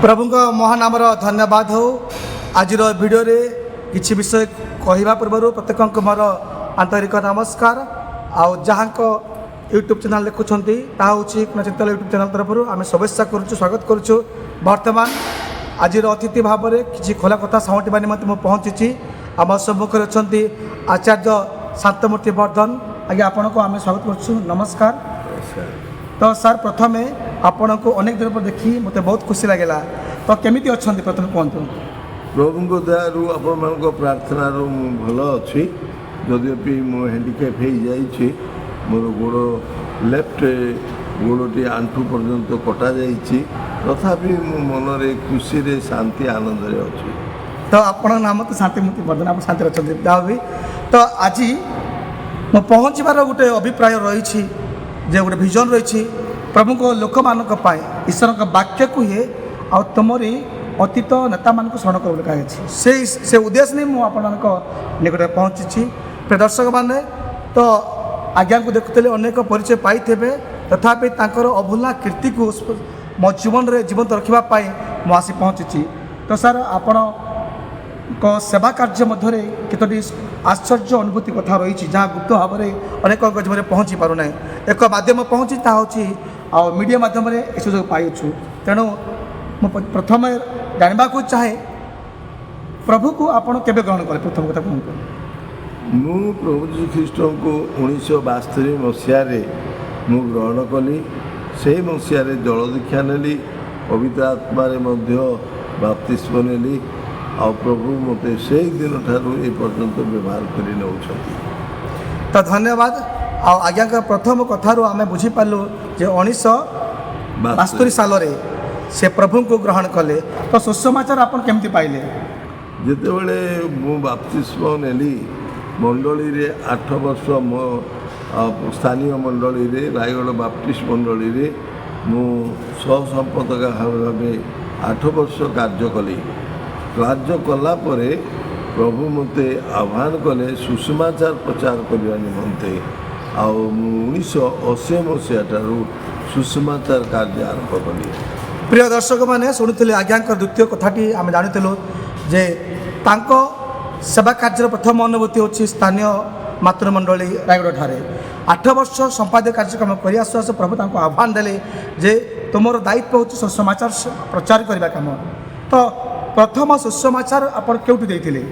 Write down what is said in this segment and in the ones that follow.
प्रभुଙ୍କ महानामर धन्यवाद हो। आज वीडियो रे किसी विषय कहवा पूर्व प्रत्येक मोर आंतरिक नमस्कार। आउ जहाँ यूट्यूब चैनल देखुं ताऊँ चिंतन यूट्यूब चैनल तरफ आम शुभेच्छा करुँ स्वागत करुँ। बर्तमान आज अतिथि भाव में किसी खोला कथा सामटा निमंत मुझे पहुँची आम सम्मुखें अच्छा आचार्य शांतमूर्ति वर्धन आगे आपण को आम स्वागत करुँ। नमस्कार। तो सर प्रथम आपण को अनेक दिन पर देखी मत बहुत खुशी लगेगा। तो केमी अच्छा प्रथम कहतु। प्रभु दयारू आपण मान प्रार्थना भल अच्छी जदिपि मो हैंडिकैप हो जाइए मोर गोड़ लेफ्ट गोड़टी आंठू पर्यंत कटा जाइए तथापि मो मनरे खुशी रे शांति आनंद रे अच्छी। तो आपण नाम तो शांतिमूर्ति वर्धन आप शांति अच्छा जहाँ भी। तो आज मो पहुँचार गोटे अभिप्राय रही जे गोटे विजन रही प्रभु को लोक मान ईश्वर वाक्य को हे आ तुमरी अतीत नेता मान स्मरण कर कही से उद्देश्य नहीं मुझे निकट पहुँची। प्रदर्शक मैंने तो आज्ञा को देखुले अनेक परिचय पाई तथापि अभूला कीर्ति को मो जीवन में जीवंत रखापी मुझे आसी पहुँची। तो सर आपण सेवा कार्य मध्य केतोटी आश्चर्य अनुभूति कथा रही जहाँ गुप्त भाव में अनेक जीवन पहुँची पारना एक माध्यम पहुँची ता मीडिया माध्यम ए सुजोग पाइछु। तेणु प्रथम जानवा चाहे प्रभु को आपण केबे ग्रहण कले प्रथम कथा कहूँ। मु प्रभु जी ख्रीष्ट को 1972 मसीह मु ग्रहण कली से मसीह जल दीक्षा नेली पवित्र आत्मा बाप्तिस्म नेली आ प्रभु मते से दिन ठारू ए पर्यंत व्यवहार कर नौ। तो धन्यवाद। आज्ञा का प्रथम कथारू आम बुझीपारू जे 1972 साल से प्रभु को ग्रहण कले। तो सुसमाचार आप केमती पाइले जितेबले मु बाप्तिस्म नेली मंडली रे 8 वर्ष मो स्थानीय मंडली रे रायगढ़ बाप्टिस्ट मंडली रे मु सहसंपादक भाव 8 वर्ष कार्य कली। कार्य कला परे प्रभु मते आह्वान कले सुसमाचार प्रचार करने निमंते आ 1980 मसीहा ठारू सुसमाचार कार्य आरंभ कली। प्रिय दर्शक मैंने शुणुले आज्ञा द्वितीय कथाटी आम जानुलु जे तांको सेवा कार्य प्रथम अनुभूति होची स्थानीय मातृमंडली रायगढ़ ठारे 8 वर्ष संपादक कार्यक्रम कर आसु प्रभु तांको आह्वान देले जे तुमर दायित्व होची सुसमाचार प्रचार करबा काम। तो प्रथम सुसमाचार आप क्योंटू देथिले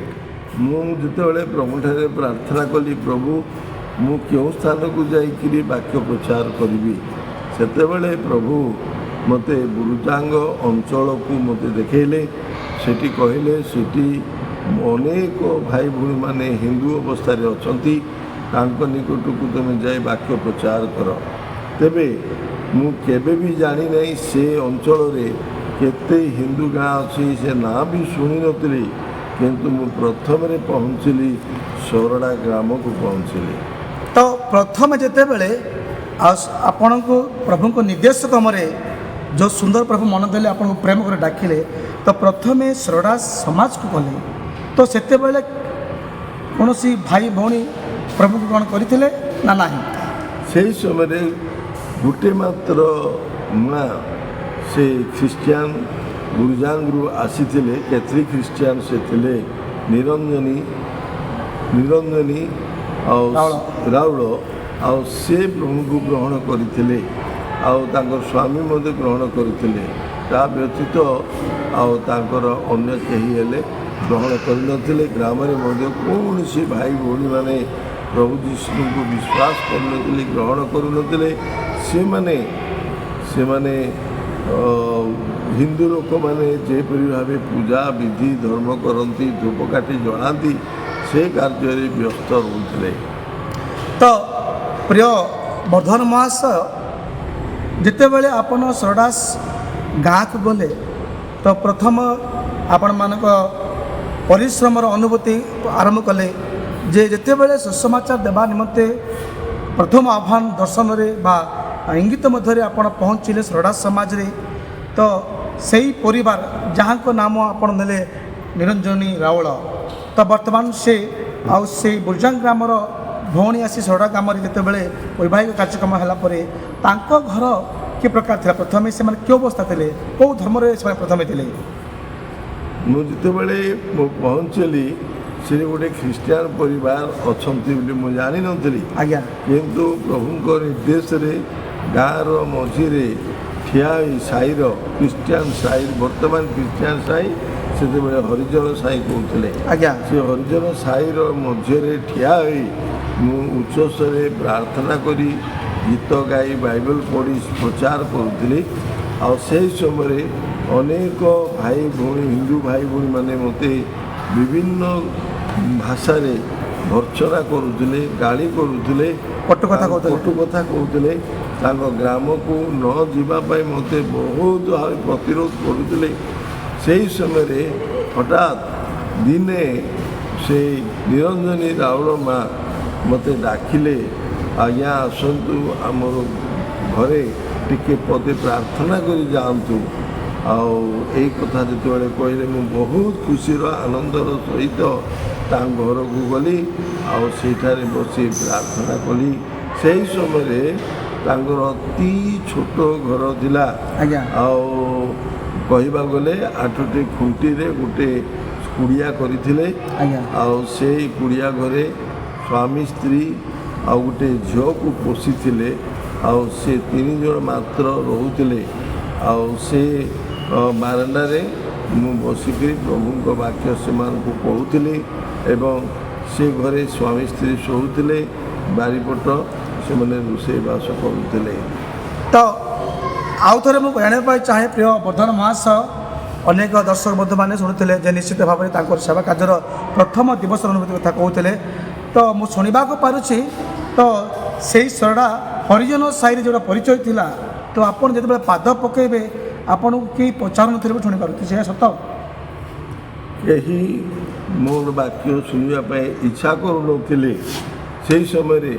मुझे प्रभु ठारे प्रार्थना कली प्रभु मु क्यों स्थान को जाइकरी वाक्य प्रचार करी सेतेबेले प्रभु मते बुरुजांग अंचल को मते देखले सेठी कहले सेठी अनेक भाई भूणी माने हिंदू अवस्था अच्छा निकट को तुम जाए वाक्य प्रचार कर। तेबे मु केबे भी जानी नहीं से अंचल रे केते हिंदू गाँ अच्छी से ना भी शुणी नी किंतु मु प्रथम रे पहुँचली सोरड़ा ग्राम को पहुँचली। तो प्रथम जिते बड़े आपण को प्रभु को निर्देश क्रम जो सुंदर प्रभु मन देले आपन को प्रेम कर डाकिले तो प्रथम सोरड़ा समाज को गले। तो सेते बेले कौन सी भाई भौणी प्रभु को ग्रहण करथिले ना नहीं से समय गोटे मात्र माँ से ख्रीस्टियान गुरुजांगरू आसी कैथलिक ख्रीस्टियान से थिले निरंजनी राउल आ से प्रभु को ग्रहण करथिले आ स्वामी मध्य ग्रहण करथिले ता व्यतीत आर अन्य कहीं हेले ग्रहण करनथिले। ग्राम में कौन सी भाई भौणी माने प्रभु जीशु को विश्वास करनथिले ग्रहण करुनथिले। से माने हिंदू लोक मैंने जेपरी भाव पूजा विधि धर्म करती धूपकाठी जलाती से कार्य व्यस्त रोते। तो प्रिय वर्धन महाशय जिते बड़े आपन सोरडास गाँ को गले तो प्रथम आपण मानक परिश्रम अनुभूति आरंभ कले जे जिते बड़े सुसमाचार देवा निमंते प्रथम आह्वान दर्शन रे बा इंगित मध्य आपण पहुँचले सोरडास समाज रे। तो सही परिवार जहाँ को नाम आपण नेले निरंजनी रावल तो वर्तमान से आउ से बुर्जांग ग्रामर भौणी आसी सोरडा ग्राम जिते बड़े वैवाहिक कार्यक्रम है घर कि प्रकार था प्रथम से क्यों अवस्था थे कौ धर्म से प्रथम थे ମୁଁ ଯେତେବେଳେ ମୁଁ ପହଞ୍ଚିଲି ସେ ଗୋଟେ ଖ୍ରୀଷ୍ଟିଆନ ପରିବାର ଅଛନ୍ତି ବୋଲି ମୁଁ ଜାଣିନଥିଲି आज्ञा କିନ୍ତୁ ପ୍ରଭୁଙ୍କ ନିର୍ଦ୍ଦେଶରେ ଗାଁର ମଝିରେ ଠିଆ ହୋଇ ସାହିର ଖ୍ରୀଷ୍ଟିଆନ ସାହି ବର୍ତ୍ତମାନ ଖ୍ରୀଷ୍ଟିଆନ ସାହି ସେତେବେଳେ ହରିଜନ ସାହି କହୁଥିଲେ आज्ञा ସେ ହରିଜନ ସାହିର ମଧ୍ୟରେ ଠିଆ ହୋଇ ମୁଁ ଉଚ୍ଚସ୍ୱରେ ପ୍ରାର୍ଥନା କରି ଗୀତ ଗାଇ ବାଇବେଲ ପଢ଼ି ପ୍ରଚାର କରୁଥିଲି ଆଉ ସେହି ସମୟରେ ଅନେକ ଭାଇ ଭଉଣୀ ହିନ୍ଦୁ ଭାଇ ଭଉଣୀମାନେ ମୋତେ ବିଭିନ୍ନ ଭାଷାରେ ଭର୍ତ୍ସନା କରୁଥିଲେ ଗାଳି କରୁଥିଲେ କଟୁ କଥା କହୁଥିଲେ। କଟୁ କଥା କହୁଥିଲେ ତାଙ୍କ ଗ୍ରାମକୁ ନ ଯିବା ପାଇଁ ମୋତେ ବହୁତ ଭାବେ ପ୍ରତିରୋଧ କରୁଥିଲେ ସେହି ସମୟରେ ହଠାତ୍ ଦିନେ ସେ ନିରଞ୍ଜନୀ ରାଉଳ ମା ମୋତେ ଡାକିଲେ ଆଜ୍ଞା ଆସନ୍ତୁ ଆମର ଘରେ ଟିକେ ପଦେ ପ୍ରାର୍ଥନା କରି ଯାଆନ୍ତୁ ଆଉ ଏଇ କଥା ଯେତେବେଳେ କହିଲେ ମୁଁ ବହୁତ ଖୁସିର ଆନନ୍ଦର ସହିତ ତାଙ୍କ ଘରକୁ ଗଲି ଆଉ ସେଇଠାରେ ବସି ପ୍ରାର୍ଥନା କଲି ସେହି ସମୟରେ ତାଙ୍କର ଅତି ଛୋଟ ଘର ଥିଲା आज्ञा ଆଉ କହିବାକୁ ଗଲେ 8ଟି ଖୁଣ୍ଟିରେ ଗୋଟେ କୁଡ଼ିଆ କରିଥିଲେ आज्ञा ଆଉ ସେଇ କୁଡ଼ିଆ ଘରେ ସ୍ୱାମୀ ସ୍ତ୍ରୀ ଆଉ ଗୋଟେ ଝିଅକୁ ପୋଷିଥିଲେ ଆଉ ସେ 3 ଜଣ ମାତ୍ର ରହୁଥିଲେ ଆଉ ସେ ବାରଣ୍ଡାରେ ମୁଁ ବସିକରି ପ୍ରଭୁଙ୍କ ବାକ୍ୟ ସେମାନଙ୍କୁ କହୁଥିଲି ଏବଂ ସେ ଘରେ ସ୍ୱାମୀ ସ୍ତ୍ରୀ ଶୋଉଥିଲେ ବାରିପଟ ସେମାନେ ରୋଷେଇବାସ କରୁଥିଲେ तो आउ थे मुझे जाना चाहे प्रिय वर्धन महाशय अनेक दर्शक बंधु मैंने शुणुते जे निश्चित भाव में सेवा कार्यर प्रथम दिवस अनुभूति कथा कहते तो मुझे शुणा पारुछि तो से सरड़ा हरिजन साई जो परिचय थिला तो आपन जो पाद पकेबे आपन कि पचार नी शुणी पार्टी से सत केही मोर वाक्य शुणा इच्छा करुनथिले ସେହି ସମୟରେ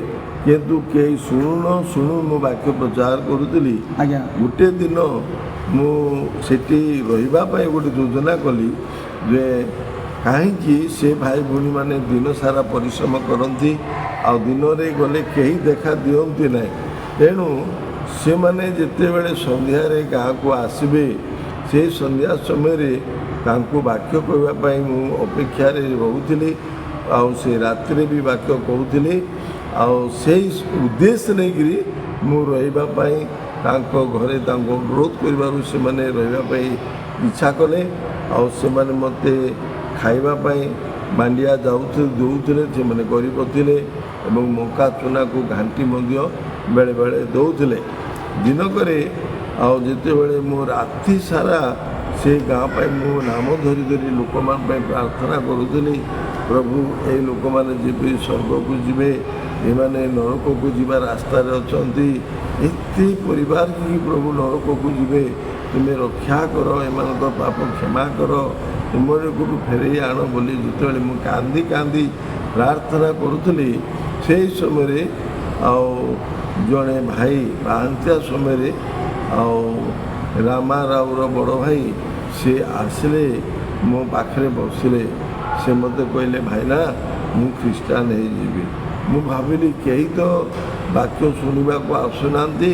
କିନ୍ତୁ କେହି ଶୁଣୁ ମୁଁ ବାକ୍ୟ ପ୍ରଚାର କରୁଥିଲି आज्ञा ଗୋଟେ ଦିନ ମୁଁ ସେଠି ରହିବା ପାଇଁ ଗୋଟେ ଯୋଜନା କଲି ଯେ କାହିଁକି ସେ ଭାଇ ଭଉଣୀମାନେ ଦିନ ସାରା ପରିଶ୍ରମ କରନ୍ତି ଆଉ ଦିନରେ ଗଲେ କେହି ଦେଖା ଦିଅନ୍ତି ନାହିଁ ତେଣୁ ସେମାନେ ଯେତେବେଳେ ସନ୍ଧ୍ୟାରେ ଗାଁକୁ ଆସିବେ ସେହି ସନ୍ଧ୍ୟା ସମୟରେ ତାଙ୍କୁ ବାକ୍ୟ କହିବା ପାଇଁ ମୁଁ ଅପେକ୍ଷାରେ ରହୁଥିଲି ଆଉ ସେ ରାତିରେ ବି ବାକ୍ୟ କହୁଥିଲି ଆଉ ସେଇ ଉଦ୍ଦେଶ୍ୟ ନେଇକରି ମୁଁ ରହିବା ପାଇଁ ତାଙ୍କ ଘରେ ତାଙ୍କୁ ଅନୁରୋଧ କରିବାରୁ ସେମାନେ ରହିବା ପାଇଁ ଇଚ୍ଛା କଲେ ଆଉ ସେମାନେ ମୋତେ ଖାଇବା ପାଇଁ ମାଣ୍ଡିଆ ଦେଉଥିଲେ ସେମାନେ ଗରିବ ଥିଲେ ଏବଂ ମକା ଚୁନାକୁ ଘାଣ୍ଟି ମଧ୍ୟ ବେଳେବେଳେ ଦେଉଥିଲେ ଦିନକରେ ଆଉ ଯେତେବେଳେ ମୁଁ ରାତି ସାରା ସେ ଗାଁ ପାଇଁ ମୁଁ ନାମ ଧରି ଧରି ଲୋକମାନଙ୍କ ପାଇଁ ପ୍ରାର୍ଥନା କରୁଥିଲି ପ୍ରଭୁ ଏଇ ଲୋକମାନେ ଯିବେ ସ୍ୱର୍ଗକୁ ଯିବେ ଏମାନେ ନରକକୁ ଯିବା ରାସ୍ତାରେ ଅଛନ୍ତି ଏତେ ପରିବାର କି ପ୍ରଭୁ ନରକକୁ ଯିବେ ତୁମେ ରକ୍ଷା କର ଏମାନଙ୍କ ପାପ କ୍ଷମା କର ତୁମକୁ ଫେରେଇ ଆଣ ବୋଲି ଯେତେବେଳେ ମୁଁ କାନ୍ଦି କାନ୍ଦି ପ୍ରାର୍ଥନା କରୁଥିଲି ସେହି ସମୟରେ ଆଉ ଜଣେ ଭାଇ ବାହାନ୍ତିଆ ସମୟରେ ଆଉ ରାମା ରାଉର ବଡ଼ ଭାଇ ସେ ଆସିଲେ ମୋ ପାଖରେ ବସିଲେ ସେ ମୋତେ କହିଲେ ଭାଇନା ମୁଁ ଖ୍ରୀଷ୍ଟିଆନ ହେଇଯିବି ମୁଁ ଭାବିଲି କେହି ତ ବାକ୍ୟ ଶୁଣିବାକୁ ଆସୁନାହାନ୍ତି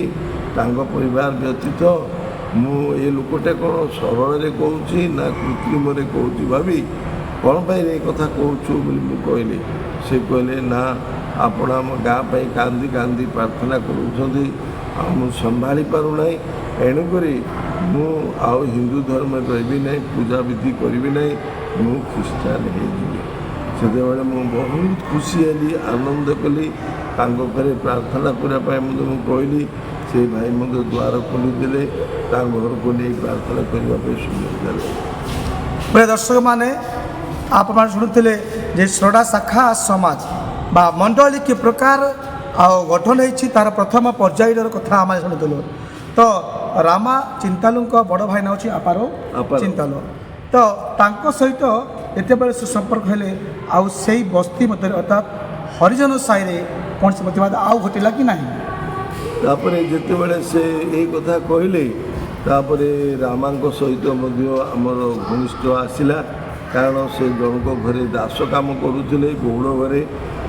ତାଙ୍କ ପରିବାର ବ୍ୟତୀତ ମୁଁ ଏ ଲୋକଟା କ'ଣ ସରଳରେ କହୁଛି ନା କୃତ୍ରିମରେ କହୁଛି ଭାବି କ'ଣ ପାଇଁ ଏ କଥା କହୁଛୁ ବୋଲି ମୁଁ କହିଲି ସେ କହିଲେ ନା ଆପଣ ଆମ ଗାଁ ପାଇଁ କାନ୍ଦି କାନ୍ଦି ପ୍ରାର୍ଥନା କରୁଛନ୍ତି ଆଉ ମୁଁ ସମ୍ଭାଳି ପାରୁନାହିଁ ଏଣୁକରି ମୁଁ ଆଉ ହିନ୍ଦୁ ଧର୍ମରେ ରହିବି ନାହିଁ ପୂଜାବିଧି କରିବି ନାହିଁ ମୁଁ ଖ୍ରୀଷ୍ଟିଆନ ହେଇଯିବି ସେତେବେଳେ ମୁଁ ବହୁତ ଖୁସି ହେଲି ଆନନ୍ଦ କଲି ତାଙ୍କ ଘରେ ପ୍ରାର୍ଥନା କରିବା ପାଇଁ ମଧ୍ୟ ମୁଁ କହିଲି ସେ ଭାଇ ମଧ୍ୟ ଦ୍ୱାର ଖୋଲିଦେଲେ ତାଙ୍କ ଘରକୁ ନେଇ ପ୍ରାର୍ଥନା କରିବା ପାଇଁ ସୁଯୋଗ ଦେଲେ प्रिय दर्शक मैंने आप शुणुते जे श्रड़ा शाखा समाज बा मंडली कि प्रकार गठन होती तार प्रथम पर्यायर कथा आम शुणुलु तो रामा चिंतालु बड़ भाई ना हूँ आपारो चिंतालु तो तांको सहित एतेबेले से संपर्क हेले आउ से बस्ती मध्य अर्थात हरिजन साई कौन से प्रतिवाद आउ घटिला कि नहीं तापरे जेतेबेले से यही कथा कहले तापरे रामांको सहित मध्य आमर घनिष्ठ आसिला कारण से जनक घरे दास काम करुले गौड़ घरे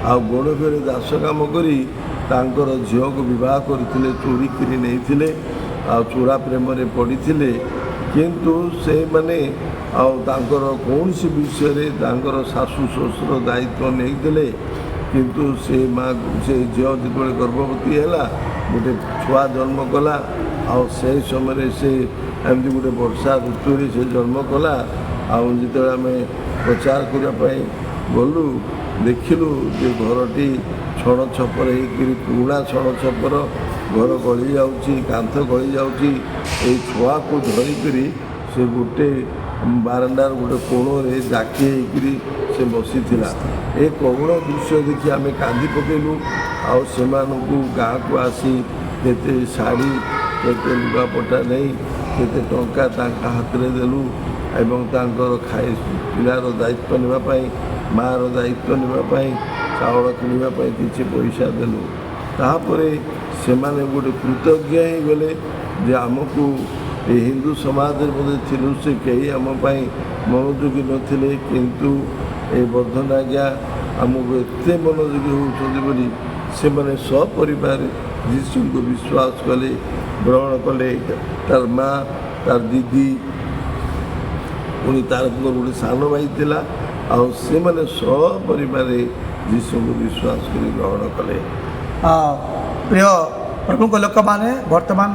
आ गौड़ घरे दास काम करी तांकर झील को बह करते चोरी करी नहीं ଆଉ ଚୋରା ପ୍ରେମରେ ପଡ଼ିଥିଲେ କିନ୍ତୁ ସେଇମାନେ ଆଉ ତାଙ୍କର କୌଣସି ବିଷୟରେ ତାଙ୍କର ଶାଶୁ ଶ୍ୱଶୁର ଦାୟିତ୍ୱ ନେଇଥିଲେ କିନ୍ତୁ ସେ ସେ ଝିଅ ଯେତେବେଳେ ଗର୍ଭବତୀ ହେଲା ଗୋଟେ ଛୁଆ ଜନ୍ମ କଲା ଆଉ ସେହି ସମୟରେ ସେ ଏମିତି ଗୋଟେ ବର୍ଷା ଋତୁରେ ସେ ଜନ୍ମ କଲା ଆଉ ଯେତେବେଳେ ଆମେ ପ୍ରଚାର କରିବା ପାଇଁ ଗଲୁ ଦେଖିଲୁ ଯେ ଘରଟି ଛଣ ଛପର ହେଇକରି ପୁରୁଣା ଛଣ ଛପର ଘର ଗଳି ଯାଉଛି କାନ୍ଥ ଗଳି ଯାଉଛି ଏଇ ଛୁଆକୁ ଧରିକରି ସେ ଗୋଟେ ବାରଣ୍ଡାର ଗୋଟେ କୋଣରେ ଜାକି ହେଇକରି ସେ ବସିଥିଲା ଏ କରୁଣ ଦୃଶ୍ୟ ଦେଖି ଆମେ କାନ୍ଦି ପକାଇଲୁ ଆଉ ସେମାନଙ୍କୁ ଗାଁକୁ ଆସି କେତେ ଶାଢ଼ୀ କେତେ ଲୁଗାପଟା ନେଇ କେତେ ଟଙ୍କା ତାଙ୍କ ହାତରେ ଦେଲୁ ଏବଂ ତାଙ୍କର ପିଲାର ଦାୟିତ୍ୱ ନେବା ପାଇଁ ମାଆର ଦାୟିତ୍ୱ ନେବା ପାଇଁ ଚାଉଳ କିଣିବା ପାଇଁ କିଛି ପଇସା ଦେଲୁ ତାପରେ ସେମାନେ ଗୋଟେ କୃତଜ୍ଞ ହେଇଗଲେ ଯେ ଆମକୁ ଏ ହିନ୍ଦୁ ସମାଜରେ ବୋଧେ ଥିଲୁ ସେ କେହି ଆମ ପାଇଁ ମନୋଯୋଗୀ ନଥିଲେ କିନ୍ତୁ ଏ ବର୍ଦ୍ଧନ ଆଜ୍ଞା ଆମକୁ ଏତେ ମନୋଯୋଗୀ ହେଉଛନ୍ତି ବୋଲି ସେମାନେ ସପରିବାର ଯୀଶୁଙ୍କୁ ବିଶ୍ୱାସ କଲେ ଗ୍ରହଣ କଲେ ତାର ମା ତାର ଦିଦି ପୁଣି ତାର ଗୋଟେ ସାନ ଭାଇ ଥିଲା ଆଉ ସେମାନେ ସପରିବାରରେ ଯୀଶୁଙ୍କୁ ବିଶ୍ୱାସ କରି ଗ୍ରହଣ କଲେ ପ୍ରିୟ ପ୍ରଭୁଙ୍କ ଲୋକମାନେ ବର୍ତ୍ତମାନ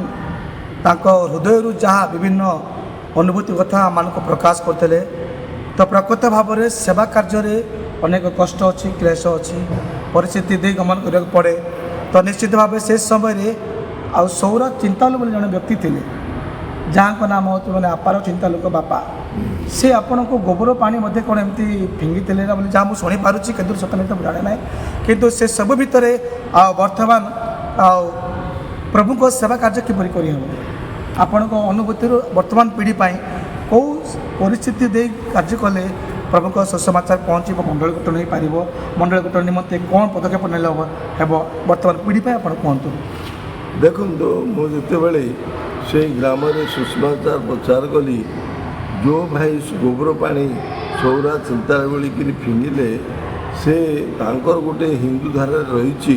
ତାଙ୍କ ହୃଦୟରୁ ଯାହା ବିଭିନ୍ନ ଅନୁଭୂତି କଥା ଆମମାନଙ୍କୁ ପ୍ରକାଶ କରୁଥିଲେ ତ ପ୍ରକୃତ ଭାବରେ ସେବା କାର୍ଯ୍ୟରେ ଅନେକ କଷ୍ଟ ଅଛି କ୍ଲେଶ ଅଛି ପରିସ୍ଥିତି ଦେଇ ଗମନ କରିବାକୁ ପଡ଼େ ତ ନିଶ୍ଚିତ ଭାବେ ସେ ସମୟରେ ଆଉ ସୌର ଚିନ୍ତାଲୁ ବୋଲି ଜଣେ ବ୍ୟକ୍ତି ଥିଲେ ଯାହାଙ୍କ ନାମ ହେଉଛି ମାନେ ଆପାର ଚିନ୍ତାଲୁଙ୍କ ବାପା ସେ ଆପଣଙ୍କୁ ଗୋବର ପାଣି ମଧ୍ୟ କ'ଣ ଏମିତି ଫିଙ୍ଗିଥିଲେ ନା ବୋଲି ଯାହା ମୁଁ ଶୁଣିପାରୁଛି କିନ୍ତୁ ସତମିତ ମୁଁ ଜାଣେ ନାହିଁ କିନ୍ତୁ ସେ ସବୁ ଭିତରେ ଆଉ ବର୍ତ୍ତମାନ ଆଉ ପ୍ରଭୁଙ୍କ ସେବା କାର୍ଯ୍ୟ କିପରି କରିହେବ ଆପଣଙ୍କ ଅନୁଭୂତିରୁ ବର୍ତ୍ତମାନ ପିଢ଼ି ପାଇଁ କେଉଁ ପରିସ୍ଥିତି ଦେଇ କାର୍ଯ୍ୟ କଲେ ପ୍ରଭୁଙ୍କ ସୁସମାଚାର ପହଞ୍ଚିବ ମଣ୍ଡଳ ଗଠନ ହୋଇପାରିବ ମଣ୍ଡଳ ଗଠନ ନିମନ୍ତେ କ'ଣ ପଦକ୍ଷେପ ନେଲେ ହେବ ବର୍ତ୍ତମାନ ପିଢ଼ି ପାଇଁ ଆପଣ କୁହନ୍ତୁ ଦେଖନ୍ତୁ ମୁଁ ଯେତେବେଳେ ସେଇ ଗ୍ରାମରେ ସୁସମାଚାର ପ୍ରଚାର କଲି ଯେଉଁ ଭାଇ ଗୋବର ପାଣି ସୌରା ଚିନ୍ତା ବୋଳିକିରି ଫିଙ୍ଗିଲେ ସେ ତାଙ୍କର ଗୋଟେ ହିନ୍ଦୁ ଧାରାରେ ରହିଛି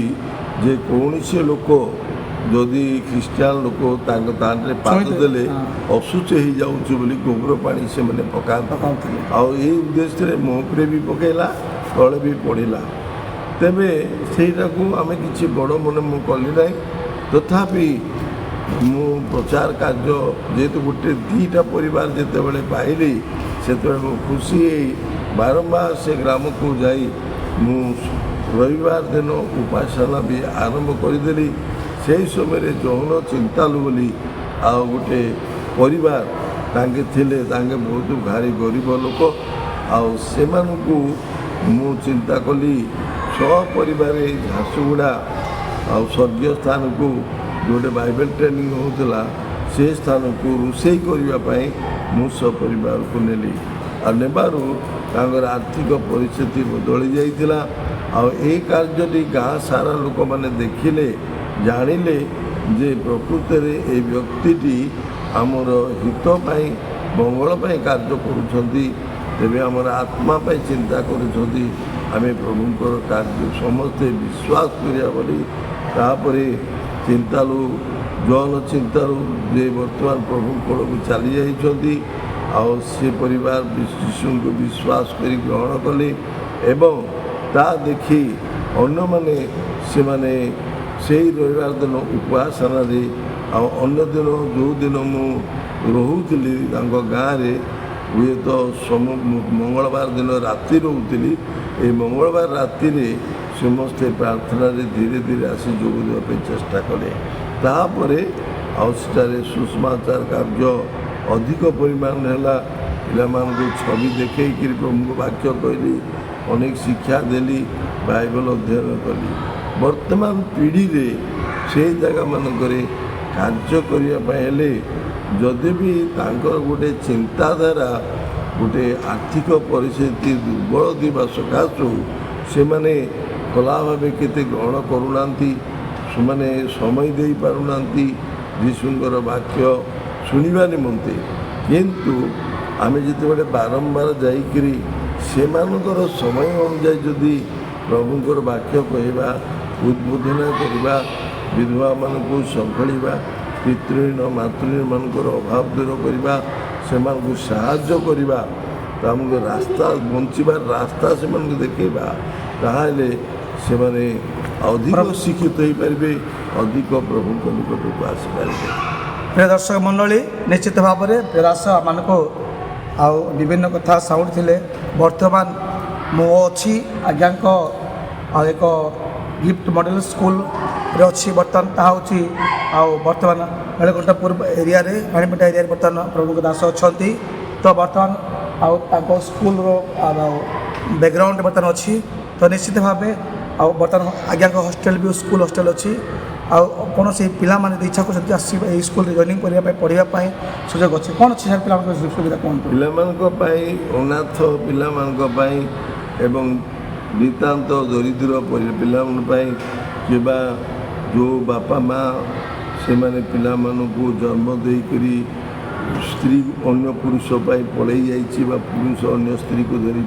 ଯେ କୌଣସି ଲୋକ ଯଦି ଖ୍ରୀଷ୍ଟିଆନ ଲୋକ ତାଙ୍କ ଦାଣ୍ଡରେ ପାଦ ଦେଲେ ଅଶୁଚ ହେଇଯାଉଛି ବୋଲି ଗୋବର ପାଣି ସେମାନେ ପକାଉଥିଲେ ଆଉ ଏଇ ଉଦ୍ଦେଶ୍ୟରେ ମୋ ଉପରେ ବି ପକାଇଲା ତଳେ ବି ପଡ଼ିଲା ତେବେ ସେଇଟାକୁ ଆମେ କିଛି ବଡ଼ ମନେ ମୁଁ କଲି ନାହିଁ ତଥାପି ମୁଁ ପ୍ରଚାର କାର୍ଯ୍ୟ ଯେହେତୁ ଗୋଟେ ଦୁଇଟା ପରିବାର ଯେତେବେଳେ ପାଇଲି ସେତେବେଳେ ମୁଁ ଖୁସି ହେଇ ବାରମ୍ବାର ସେ ଗ୍ରାମକୁ ଯାଇ ମୁଁ ରବିବାର ଦିନ ଉପାସନା ବି ଆରମ୍ଭ କରିଦେଲି ସେହି ସମୟରେ ଯୌନ ଚିନ୍ତାଲୁ ବୋଲି ଆଉ ଗୋଟେ ପରିବାର ତାଙ୍କେ ଥିଲେ ତାଙ୍କେ ବହୁତ ଭାରି ଗରିବ ଲୋକ ଆଉ ସେମାନଙ୍କୁ ମୁଁ ଚିନ୍ତା କଲି ସପରିବାରରେ ଝାରସୁଗୁଡ଼ା ଆଉ ସ୍ୱର୍ଗୀୟ ସ୍ଥାନକୁ ଯେଉଁଠି ବାଇବେଲ ଟ୍ରେନିଂ ହେଉଥିଲା ସେ ସ୍ଥାନକୁ ରୋଷେଇ କରିବା ପାଇଁ ମୁଁ ସପରିବାରକୁ ନେଲି ଆଉ ନେବାରୁ ତାଙ୍କର ଆର୍ଥିକ ପରିସ୍ଥିତି ବଦଳି ଯାଇଥିଲା ଆଉ ଏହି କାର୍ଯ୍ୟଟି ଗାଁ ସାରା ଲୋକମାନେ ଦେଖିଲେ ଜାଣିଲେ ଯେ ପ୍ରକୃତରେ ଏ ବ୍ୟକ୍ତିଟି ଆମର ହିତ ପାଇଁ ମଙ୍ଗଳ ପାଇଁ କାର୍ଯ୍ୟ କରୁଛନ୍ତି ତେବେ ଆମର ଆତ୍ମା ପାଇଁ ଚିନ୍ତା କରୁଛନ୍ତି ଆମେ ପ୍ରଭୁଙ୍କର କାର୍ଯ୍ୟ ସମସ୍ତେ ବିଶ୍ୱାସ କରିବା ବୋଲି ତାପରେ ଚିନ୍ତାଲୁ ଜନ ଚିନ୍ତାରୁ ଯେ ବର୍ତ୍ତମାନ ପ୍ରଭୁ କୋଳକୁ ଚାଲି ଯାଇଛନ୍ତି ଆଉ ସେ ପରିବାର ଯୀଶୁଙ୍କୁ ବିଶ୍ୱାସ କରି ଗ୍ରହଣ କଲେ ଏବଂ ତା ଦେଖି ଅନ୍ୟମାନେ ସେମାନେ ସେଇ ରବିବାର ଦିନ ଉପାସନାରେ ଆଉ ଅନ୍ୟ ଦିନ ଯେଉଁ ଦିନ ମୁଁ ରହୁଥିଲି ତାଙ୍କ ଗାଁରେ ହୁଏତ ମଙ୍ଗଳବାର ଦିନ ରାତି ରହୁଥିଲି ଏ ମଙ୍ଗଳବାର ରାତିରେ ସମସ୍ତେ ପ୍ରାର୍ଥନାରେ ଧୀରେ ଧୀରେ ଆସି ଯୋଗ ଦେବା ପାଇଁ ଚେଷ୍ଟା କଲେ ତାପରେ ଆଉ ସେଠାରେ ସୁସମାଚାର କାର୍ଯ୍ୟ ଅଧିକ ପରିମାଣରେ ହେଲା ପିଲାମାନଙ୍କୁ ଛବି ଦେଖେଇକିରି ପ୍ରଭୁଙ୍କ ବାକ୍ୟ କହିଲି ଅନେକ ଶିକ୍ଷା ଦେଲି ବାଇବେଲ ଅଧ୍ୟୟନ କଲି ବର୍ତ୍ତମାନ ପିଢ଼ିରେ ସେଇ ଜାଗାମାନଙ୍କରେ କାର୍ଯ୍ୟ କରିବା ପାଇଁ ହେଲେ ଯଦି ବି ତାଙ୍କର ଗୋଟେ ଚିନ୍ତାଧାରା ଗୋଟେ ଆର୍ଥିକ ପରିସ୍ଥିତି ଦୁର୍ବଳ ଥିବା ସକାଶୁ ସେମାନେ ଖୋଲା ଭାବେ କେତେ ଗ୍ରହଣ କରୁନାହାନ୍ତି ସେମାନେ ସମୟ ଦେଇପାରୁନାହାନ୍ତି ଯୀଶୁଙ୍କର ବାକ୍ୟ ଶୁଣିବା ନିମନ୍ତେ କିନ୍ତୁ ଆମେ ଯେତେବେଳେ ବାରମ୍ବାର ଯାଇକରି ସେମାନଙ୍କର ସମୟ ଅନୁଯାୟୀ ଯଦି ପ୍ରଭୁଙ୍କର ବାକ୍ୟ କହିବା ଉଦ୍ବୋଧନ କରିବା ବିଧବାମାନଙ୍କୁ ସମ୍ଭାଳିବା ପିତୃହୀନ ମାତୃହୀନମାନଙ୍କର ଅଭାବ ଦୂର କରିବା, ସେମାନଙ୍କୁ ସାହାଯ୍ୟ କରିବା, ତାଙ୍କୁ ରାସ୍ତା ବଞ୍ଚିବାର ରାସ୍ତା ସେମାନଙ୍କୁ ଦେଖାଇବା, ତାହେଲେ ସେମାନେ ଅଧିକ ଶିକ୍ଷିତ ହୋଇପାରିବେ, ଅଧିକ ପ୍ରଭୁଙ୍କ ନିକଟକୁ ଆସିପାରିବେ। ପ୍ରିୟ ଦର୍ଶକ ମଣ୍ଡଳୀ, ନିଶ୍ଚିତ ଭାବରେ ପ୍ରିୟ ଦାସ ଆମମାନଙ୍କୁ ଆଉ ବିଭିନ୍ନ କଥା ଶୁଣୁଥିଲେ। ବର୍ତ୍ତମାନ ମୁଁ ଅଛି ଆଜ୍ଞାଙ୍କ ଆଉ ଏକ ଗିଫ୍ଟ ମଡେଲ ସ୍କୁଲରେ ଅଛି। ବର୍ତ୍ତମାନ ତାହା ହେଉଛି ଆଉ ବର୍ତ୍ତମାନ ବେଳକଣ୍ଠପୁର ଏରିଆରେ ପାଣିପେଟା ଏରିଆରେ ବର୍ତ୍ତମାନ ପ୍ରଭୁଙ୍କ ଦାସ ଅଛନ୍ତି। ତ ବର୍ତ୍ତମାନ ଆଉ ତାଙ୍କ ସ୍କୁଲର ବ୍ୟାକଗ୍ରାଉଣ୍ଡ ବର୍ତ୍ତମାନ ଅଛି। ତ ନିଶ୍ଚିତ ଭାବେ ଆଉ ବର୍ତ୍ତମାନ ଆଜ୍ଞାଙ୍କ ହଷ୍ଟେଲ ବି ସ୍କୁଲ ହଷ୍ଟେଲ ଅଛି। ଆଉ କୌଣସି ପିଲାମାନେ ଯଦି ଇଚ୍ଛା କରୁଛନ୍ତି ଆସିବା ଏହି ସ୍କୁଲରେ ଜଏନିଂ କରିବା ପାଇଁ ପଢ଼ିବା ପାଇଁ ସୁଯୋଗ ଅଛି, କ'ଣ ଅଛି ସାର୍ ପିଲାମାନଙ୍କ ସୁବିଧା କୁହନ୍ତୁ? ପିଲାମାନଙ୍କ ପାଇଁ, ଅନାଥ ପିଲାମାନଙ୍କ ପାଇଁ ଏବଂ ନିତାନ୍ତ ଦରିଦ୍ର ପିଲାମାନଙ୍କ ପାଇଁ, କିମ୍ବା ଯେଉଁ ବାପା ମା ସେମାନେ ପିଲାମାନଙ୍କୁ ଜନ୍ମ ଦେଇକରି ସ୍ତ୍ରୀ ଅନ୍ୟ ପୁରୁଷ ପାଇଁ ପଳେଇ ଯାଇଛି ବା ପୁରୁଷ ଅନ୍ୟ ସ୍ତ୍ରୀକୁ ଧରି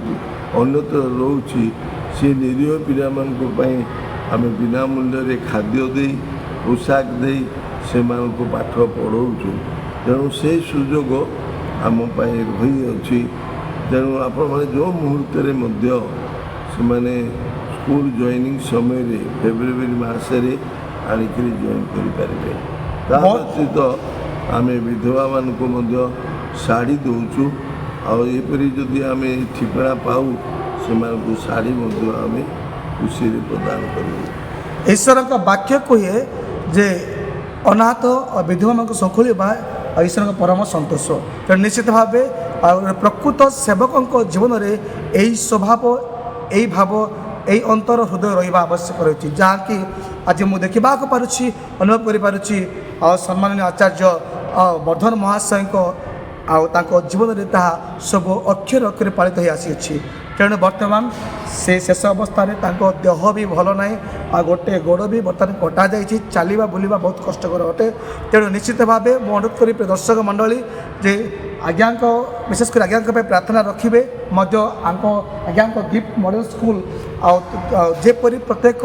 ଅନ୍ୟତ୍ର ରହୁଛି, ସେ ନିରୀହ ପିଲାମାନଙ୍କ ପାଇଁ ଆମେ ବିନା ମୂଲ୍ୟରେ ଖାଦ୍ୟ ଦେଇ ପୋଷାକ ଦେଇ ସେମାନଙ୍କୁ ପାଠ ପଢ଼ାଉଛୁ। ତେଣୁ ସେହି ସୁଯୋଗ ଆମ ପାଇଁ ରହିଅଛି। ତେଣୁ ଆପଣମାନେ ଯେଉଁ ମୁହୂର୍ତ୍ତରେ ମଧ୍ୟ ସେମାନେ ସ୍କୁଲ ଜଏନିଂ ସମୟରେ ଫେବୃଆରୀ ମାସରେ ଆଣିକରି ଜଏନ୍ କରିପାରିବେ। ତା ବ୍ୟତୀତ ଆମେ ବିଧବାମାନଙ୍କୁ ମଧ୍ୟ ଶାଢ଼ୀ ଦେଉଛୁ। ଆଉ ଏପରି ଯଦି ଆମେ ଠିକଣା ପାଉ ସେମାନଙ୍କୁ ଶାଢ଼ୀ ମଧ୍ୟ ଆମେ ଖୁସିରେ ପ୍ରଦାନ କରିବୁ। ଈଶ୍ୱରଙ୍କ ବାକ୍ୟ କୁହେ ଯେ ଅନାଥ ବିଧବାମାନଙ୍କୁ ଶଙ୍ଖୁଳିବା ଈଶ୍ୱରଙ୍କ ପରମ ସନ୍ତୋଷ। ତେଣୁ ନିଶ୍ଚିତ ଭାବେ ଆଉ ପ୍ରକୃତ ସେବକଙ୍କ ଜୀବନରେ ଏହି ସ୍ୱଭାବ, ଏହି ଭାବ, ଏହି ଅନ୍ତର ହୃଦୟ ରହିବା ଆବଶ୍ୟକ ରହିଛି, ଯାହାକି ଆଜି ମୁଁ ଦେଖିବାକୁ ପାରୁଛି, ଅନୁଭବ କରିପାରୁଛି। ଆଉ ସମ୍ମାନନୀୟ ଆଚାର୍ଯ୍ୟ ବର୍ଦ୍ଧନ ମହାଶୟଙ୍କ ଆଉ ତାଙ୍କ ଜୀବନରେ ତାହା ସବୁ ଅକ୍ଷରେ ଅକ୍ଷରେ ପାଳିତ ହୋଇ ଆସିଅଛି। ତେଣୁ ବର୍ତ୍ତମାନ ସେ ଶେଷ ଅବସ୍ଥାରେ ତାଙ୍କ ଦେହ ବି ଭଲ ନାହିଁ, ଆଉ ଗୋଟେ ଗୋଡ଼ ବି ବର୍ତ୍ତମାନ କଟାଯାଇଛି। ଚାଲିବା ବୁଲିବା ବହୁତ କଷ୍ଟକର ଅଟେ। ତେଣୁ ନିଶ୍ଚିତ ଭାବେ ମୁଁ ଅନୁରୋଧ କରିବି ଦର୍ଶକ ମଣ୍ଡଳୀ ଯେ ଆଜ୍ଞାଙ୍କ ବିଶେଷ କରି ଆଜ୍ଞାଙ୍କ ପାଇଁ ପ୍ରାର୍ଥନା ରଖିବେ ମଧ୍ୟ। ଆଜ୍ଞାଙ୍କ ଗିଫ୍ଟ ମଡେଲ ସ୍କୁଲ ଆଉ ଯେପରି ପ୍ରତ୍ୟେକ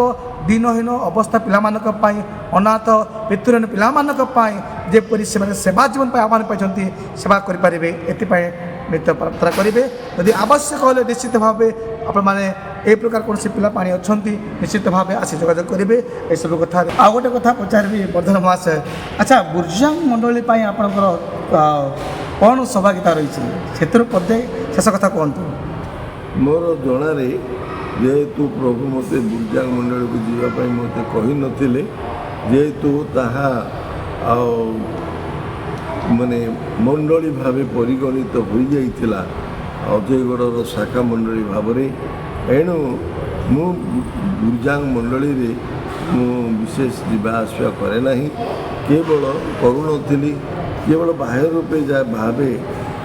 ଦିନହୀନ ଅବସ୍ଥା ପିଲାମାନଙ୍କ ପାଇଁ, ଅନାଥ ପିତୃହୀନ ପିଲାମାନଙ୍କ ପାଇଁ ଯେପରି ସେମାନେ ସେବା ଜୀବନ ପାଇଁ ଆହ୍ୱାନ ପାଇଛନ୍ତି, ସେବା କରିପାରିବେ, ଏଥିପାଇଁ ନିତ୍ୟ ପ୍ରାର୍ଥନା କରିବେ। ଯଦି ଆବଶ୍ୟକ ହେଲେ ନିଶ୍ଚିତ ଭାବେ ଆପଣମାନେ ଏହି ପ୍ରକାର କୌଣସି ପିଲା ପାଣି ଅଛନ୍ତି, ନିଶ୍ଚିତ ଭାବେ ଆସି ଯୋଗାଯୋଗ କରିବେ ଏସବୁ କଥା। ଆଉ ଗୋଟେ କଥା ପଚାରିବି ବର୍ଦ୍ଧନ ମହାଶୟ, ଆଚ୍ଛା ବୁର୍ଜାଙ୍ଗ ମଣ୍ଡଳୀ ପାଇଁ ଆପଣଙ୍କର କ'ଣ ସୌଭାଗ୍ୟତା ରହିଛି, ସେଥିରୁ ଶେଷ କଥା କୁହନ୍ତୁ। ମୋର ଜଣାରେ ଯେହେତୁ ପ୍ରଭୁ ମୋତେ ବୁର୍ଜାଙ୍ଗ ମଣ୍ଡଳୀକୁ ଯିବା ପାଇଁ ମୋତେ କହିନଥିଲେ, ଯେହେତୁ ତାହା ଆଉ ମାନେ ମଣ୍ଡଳୀ ଭାବେ ପରିଗଣିତ ହୋଇଯାଇଥିଲା ଅଜୟଗଡ଼ର ଶାଖା ମଣ୍ଡଳୀ ଭାବରେ, ଏଣୁ ମୁଁ ବୁର୍ଜାଙ୍ଗ ମଣ୍ଡଳୀରେ ମୁଁ ବିଶେଷ ଯିବା ଆସିବା କରେ ନାହିଁ। କେବଳ କରୁନଥିଲି, କେବଳ ବାହ୍ୟ ରୂପେ ଭାବେ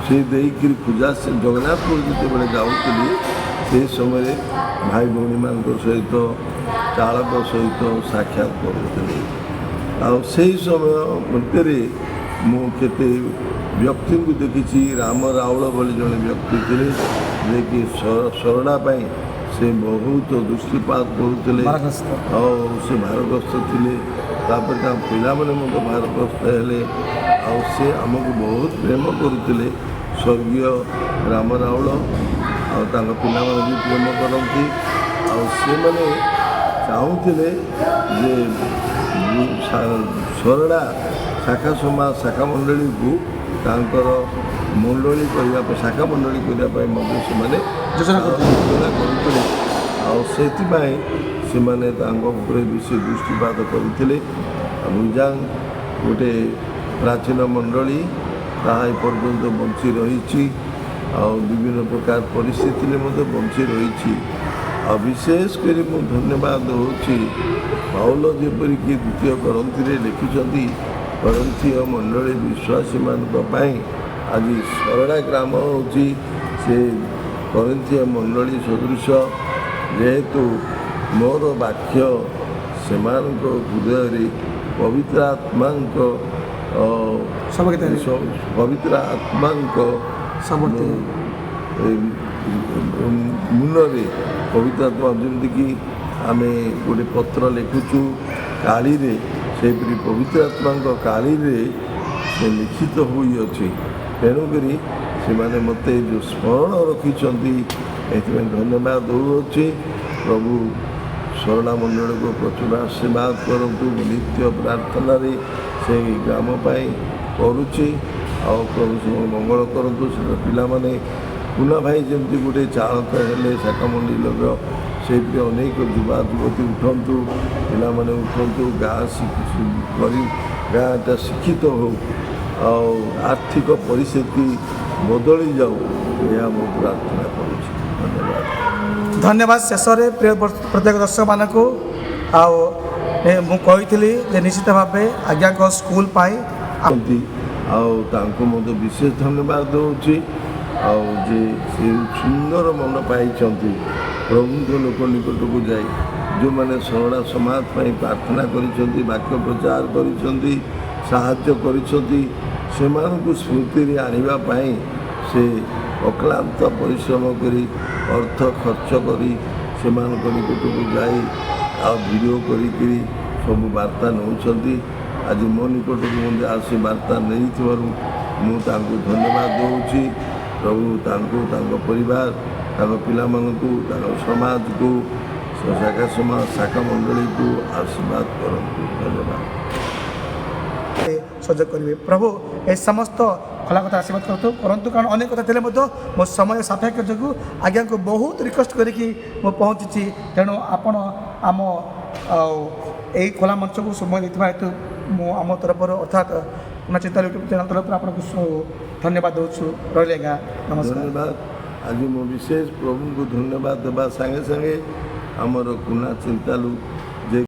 ସେ ଦେଇକରି ପୂଜା ଜଗନ୍ନାଥପୁର ଯେତେବେଳେ ଯାଉଥିଲି ସେହି ସମୟରେ ଭାଇ ଭଉଣୀମାନଙ୍କ ସହିତ ଚାଳକ ସହିତ ସାକ୍ଷାତ କରୁଥିଲି। ଆଉ ସେହି ସମୟ ମଧ୍ୟରେ ମୁଁ କେତେ ବ୍ୟକ୍ତିଙ୍କୁ ଦେଖିଛି। ରାମ ରାଉଳ ଭଳି ଜଣେ ବ୍ୟକ୍ତି ଥିଲେ, ଯିଏକି ସରଡ଼ା ପାଇଁ ସେ ବହୁତ ଦୃଷ୍ଟିପାତ କରୁଥିଲେ ଆଉ ସେ ଭାରଗ୍ରସ୍ତ ଥିଲେ। ତାପରେ ତାଙ୍କ ପିଲାମାନେ ମଧ୍ୟ ଭାରଗ୍ରସ୍ତ ହେଲେ। ଆଉ ସେ ଆମକୁ ବହୁତ ପ୍ରେମ କରୁଥିଲେ, ସ୍ୱର୍ଗୀୟ ରାମ ରାଉଳ। ଆଉ ତାଙ୍କ ପିଲାମାନେ ବି ପ୍ରେମ କରନ୍ତି। ଆଉ ସେମାନେ ଚାହୁଁଥିଲେ ଯେ ସରଡ଼ା ଶାଖା ମଣ୍ଡଳୀକୁ ତାଙ୍କର ମଣ୍ଡଳୀ କରିବା ପାଇଁ, ଶାଖା ମଣ୍ଡଳୀ କରିବା ପାଇଁ ମଧ୍ୟ ସେମାନେ ଯୋଜନା କରୁଥିଲେ। ଆଉ ସେଥିପାଇଁ ସେମାନେ ତାଙ୍କ ଉପରେ ବେଶୀ ଦୃଷ୍ଟିପାତ କରିଥିଲେ। ବୁର୍ଜାଙ୍ଗ ଗୋଟେ ପ୍ରାଚୀନ ମଣ୍ଡଳୀ, ତାହା ଏପର୍ଯ୍ୟନ୍ତ ବଞ୍ଚି ରହିଛି। ଆଉ ବିଭିନ୍ନ ପ୍ରକାର ପରିସ୍ଥିତିରେ ମଧ୍ୟ ବଞ୍ଚି ରହିଛି। ଆଉ ବିଶେଷ କରି ମୁଁ ଧନ୍ୟବାଦ ଦେଉଛି ପାଉଲ ଯେପରିକି ଦ୍ୱିତୀୟ କରନ୍ଥିରେ ଲେଖିଛନ୍ତି, କରନ୍ଥୀୟ ମଣ୍ଡଳୀ ବିଶ୍ୱାସୀମାନଙ୍କ ପାଇଁ ଆଜି ସରଡ଼ା ଗ୍ରାମ ହେଉଛି ସେ କରନ୍ଥୀୟ ମଣ୍ଡଳୀ ସଦୃଶ। ଯେହେତୁ ମୋର ବାକ୍ୟ ସେମାନଙ୍କ ହୃଦୟରେ ପବିତ୍ର ଆତ୍ମାଙ୍କ ମୁନରେ ପବିତ୍ର ଆତ୍ମା, ଯେମିତିକି ଆମେ ଗୋଟେ ପତ୍ର ଲେଖୁଛୁ କାଳିରେ, ସେହିପରି ପବିତ୍ର ଆତ୍ମାଙ୍କ କାଳିରେ ସେ ଲିଖିତ ହୋଇଅଛି। ତେଣୁକରି ସେମାନେ ମୋତେ ଯେଉଁ ସ୍ମରଣ ରଖିଛନ୍ତି ଏଥିପାଇଁ ଧନ୍ୟବାଦ ଦେଉଅଛି। ପ୍ରଭୁ ସରଳା ମଣ୍ଡଳୀକୁ ପ୍ରଚୁର ଆଶୀର୍ବାଦ କରନ୍ତୁ। ନିତ୍ୟ ପ୍ରାର୍ଥନାରେ ସେହି ଗ୍ରାମ ପାଇଁ କରୁଛି। ଆଉ ପ୍ରଭୁ ସେମାନେ ମଙ୍ଗଳ କରନ୍ତୁ। ସେ ପିଲାମାନେ ପୁନା ଭାଇ ଯେମିତି ଗୋଟେ ଚାଳକ ହେଲେ ଶାଖାମଣ୍ଡଳୀର ସେହିପରି ଅନେକ ଯୁବା ଯୁବତୀ ଉଠନ୍ତୁ, ପିଲାମାନେ ଉଠନ୍ତୁ, ଗାଁଟା ଶିକ୍ଷିତ ହେଉ, ଆଉ ଆର୍ଥିକ ପରିସ୍ଥିତି ବଦଳି ଯାଉ, ଏହା ମୁଁ ପ୍ରାର୍ଥନା କରୁଛି। ଧନ୍ୟବାଦ। ଧନ୍ୟବାଦ। ଶେଷରେ ପ୍ରିୟ ପ୍ରତ୍ୟେକ ଦର୍ଶକମାନଙ୍କୁ ମୁଁ କହିଥିଲି ଯେ ନିଶ୍ଚିତ ଭାବେ ଆଜ୍ଞାଙ୍କ ସ୍କୁଲ ପାଇଁ ଅଛନ୍ତି, ଆଉ ତାଙ୍କୁ ମଧ୍ୟ ବିଶେଷ ଧନ୍ୟବାଦ ଦେଉଛି। ଆଉ ଯେ ସେ ସୁନ୍ଦର ମନ ପାଇଛନ୍ତି ପ୍ରଭୁଙ୍କ ଲୋକ ନିକଟକୁ ଯାଇ, ଯେଉଁମାନେ ସରଳା ସମାଜ ପାଇଁ ପ୍ରାର୍ଥନା କରିଛନ୍ତି, ବାକ୍ୟ ପ୍ରଚାର କରିଛନ୍ତି, ସାହାଯ୍ୟ କରିଛନ୍ତି, ସେମାନଙ୍କୁ ସ୍ମୃତିରେ ଆଣିବା ପାଇଁ ସେ ଅକ୍ଲାନ୍ତ ପରିଶ୍ରମ କରି ଅର୍ଥ ଖର୍ଚ୍ଚ କରି ସେମାନଙ୍କ ନିକଟକୁ ଯାଇ ଆଉ ଭିଡ଼ିଓ କରିକିରି ସବୁ ବାର୍ତ୍ତା ନେଉଛନ୍ତି। ଆଜି ମୋ ନିକଟକୁ ମଧ୍ୟ ଆସି ବାର୍ତ୍ତା ନେଇଥିବାରୁ ମୁଁ ତାଙ୍କୁ ଧନ୍ୟବାଦ ଦେଉଛି। ପ୍ରଭୁ ତାଙ୍କୁ, ତାଙ୍କ ପରିବାର, ତାଙ୍କ ପିଲାମାନଙ୍କୁ, ତାଙ୍କ ସମାଜକୁ, ଶାଖା ମଣ୍ଡଳୀକୁ ଆଶୀର୍ବାଦ କରନ୍ତୁ। ଧନ୍ୟବାଦ। ସହଯୋଗ କରିବେ। ପ୍ରଭୁ ଏ ସମସ୍ତ ଖୋଲା କଥା ଆଶୀର୍ବାଦ କରନ୍ତୁ କାରଣ ଅନେକ କଥା ଥିଲେ ମଧ୍ୟ ମୋ ସମୟ ସାପେକ୍ଷ ଯୋଗୁଁ ଆଜ୍ଞାଙ୍କୁ ବହୁତ ରିକ୍ୱେଷ୍ଟ କରିକି ମୁଁ ପହଞ୍ଚିଛି। ତେଣୁ ଆପଣ ଆମ ଏଇ ଖୋଲା ମଞ୍ଚକୁ ସମୟ ଦେଇଥିବା ହେତୁ ମୁଁ ଆମ ତରଫରୁ ଅର୍ଥାତ୍ ଚିନ୍ତା ୟୁଟ୍ୟୁବ୍ ଚ୍ୟାନେଲ୍ ତରଫରୁ ଆପଣଙ୍କୁ ଧନ୍ୟବାଦ ଦେଉଛୁ। ରହିଲେ ଆଜ୍ଞା, ନମସ୍କାର। ଧନ୍ୟବାଦ। ଆଜି ମୁଁ ବିଶେଷ ପ୍ରଭୁଙ୍କୁ ଧନ୍ୟବାଦ ଦେବା ସାଙ୍ଗେ ସାଙ୍ଗେ ଆମର କୁନା ଚିନ୍ତାଲୁ